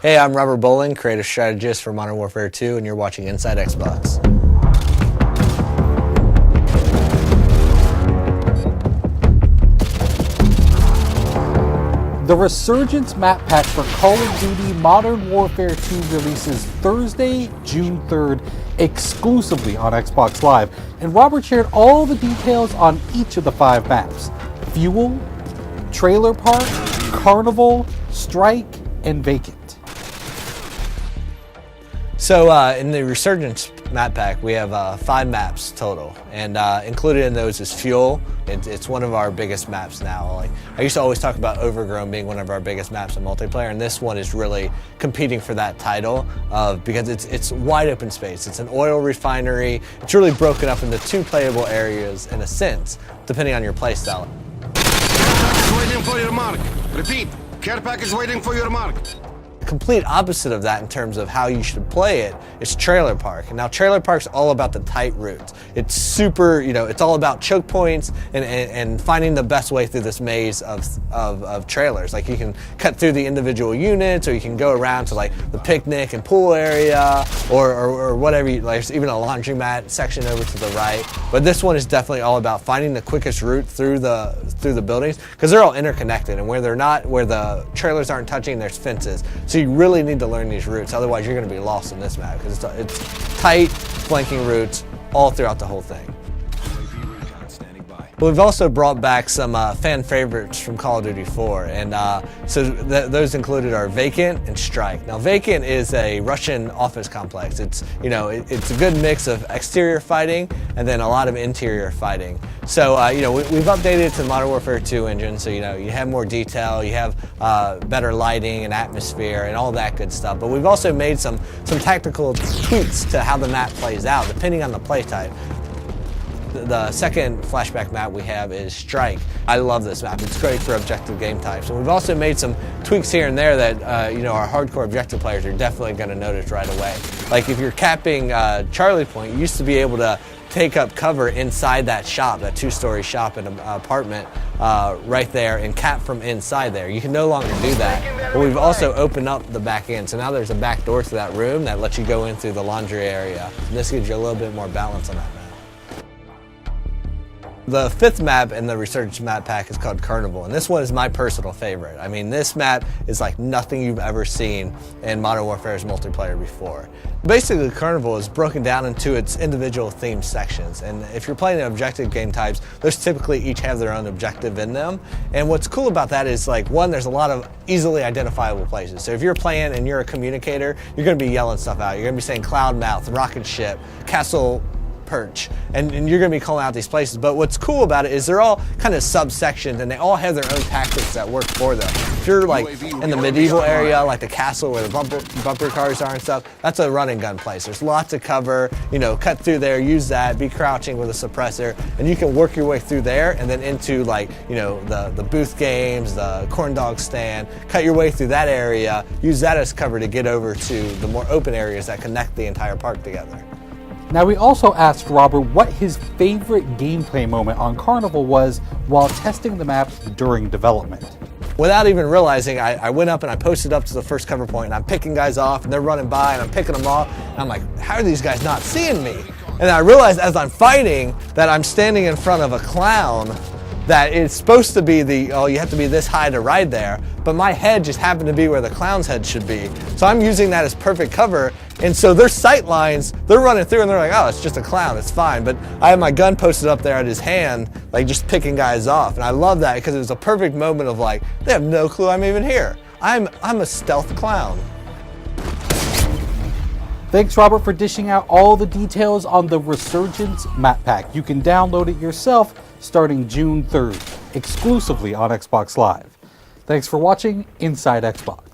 Hey, I'm Robert Bowling, creative strategist for Modern Warfare 2, and you're watching Inside Xbox. The Resurgence map pack for Call of Duty Modern Warfare 2 releases Thursday, June 3rd, exclusively on Xbox Live, and Robert shared all the details on each of the 5 maps: Fuel, Trailer Park, Carnival, Strike, and Vacant. So in the Resurgence map pack, we have 5 maps total, and included in those is Fuel. It's one of our biggest maps now. Like, I used to always talk about Overgrown being one of our biggest maps in multiplayer, and this one is really competing for that title because it's wide open space. It's an oil refinery. It's really broken up into 2 playable areas in a sense, depending on your playstyle. Waiting for your mark. Repeat, care package waiting for your mark. Complete opposite of that in terms of how you should play it is Trailer Park. And now Trailer Park's all about the tight routes. It's super, it's all about choke points and finding the best way through this maze of trailers. Like, you can cut through the individual units, or you can go around to like the picnic and pool area, or whatever. Like, there's even a laundromat section over to the right. But this one is definitely all about finding the quickest route through the buildings, because they're all interconnected, and where the trailers aren't touching, there's fences. So you really need to learn these routes, otherwise you're going to be lost in this map, because it's tight, flanking routes all throughout the whole thing. We've also brought back some fan favorites from Call of Duty 4, and those included are Vacant and Strike. Now, Vacant is a Russian office complex. It's a good mix of exterior fighting and then a lot of interior fighting. So we've updated it to the Modern Warfare 2 engine, so you have more detail, you have better lighting and atmosphere and all that good stuff. But we've also made some tactical tweaks to how the map plays out depending on the play type. The second flashback map we have is Strike. I love this map. It's great for objective game types. And we've also made some tweaks here and there that our hardcore objective players are definitely going to notice right away. Like, if you're capping Charlie Point, you used to be able to take up cover inside that shop, that 2-story shop and apartment right there, and cap from inside there. You can no longer do that. But we've also opened up the back end, so now there's a back door to that room that lets you go in through the laundry area. And this gives you a little bit more balance on that map. The 5th map in the Resurgence map pack is called Carnival, and this one is my personal favorite. I mean, this map is like nothing you've ever seen in Modern Warfare's multiplayer before. Basically, Carnival is broken down into its individual themed sections, and if you're playing objective game types, those typically each have their own objective in them. And what's cool about that is, like, one, there's a lot of easily identifiable places. So if you're playing and you're a communicator, you're going to be yelling stuff out. You're going to be saying Cloud Mouth, Rocket Ship, Castle Perch, and you're going to be calling out these places. But what's cool about it is they're all kind of subsections, and they all have their own tactics that work for them. If you're like in the medieval area, like the castle where the bumper cars are and stuff, that's a run and gun place. There's lots of cover, cut through there, use that, be crouching with a suppressor, and you can work your way through there and then into, like, the booth games, the corn dog stand, cut your way through that area, use that as cover to get over to the more open areas that connect the entire park together. Now, we also asked Robert what his favorite gameplay moment on Carnival was while testing the map during development. Without even realizing, I went up and I posted up to the first cover point, and I'm picking guys off, and they're running by, and I'm picking them off, and I'm like, how are these guys not seeing me? And I realized as I'm fighting that I'm standing in front of a clown that it's supposed to be you have to be this high to ride there, but my head just happened to be where the clown's head should be. So I'm using that as perfect cover, and so their sight lines, they're running through and they're like, oh, it's just a clown, it's fine. But I have my gun posted up there at his hand, like just picking guys off, and I love that because it was a perfect moment of, like, they have no clue I'm even here. I'm a stealth clown. Thanks, Robert, for dishing out all the details on the Resurgence map pack. You can download it yourself starting June 3rd, exclusively on Xbox Live. Thanks for watching Inside Xbox.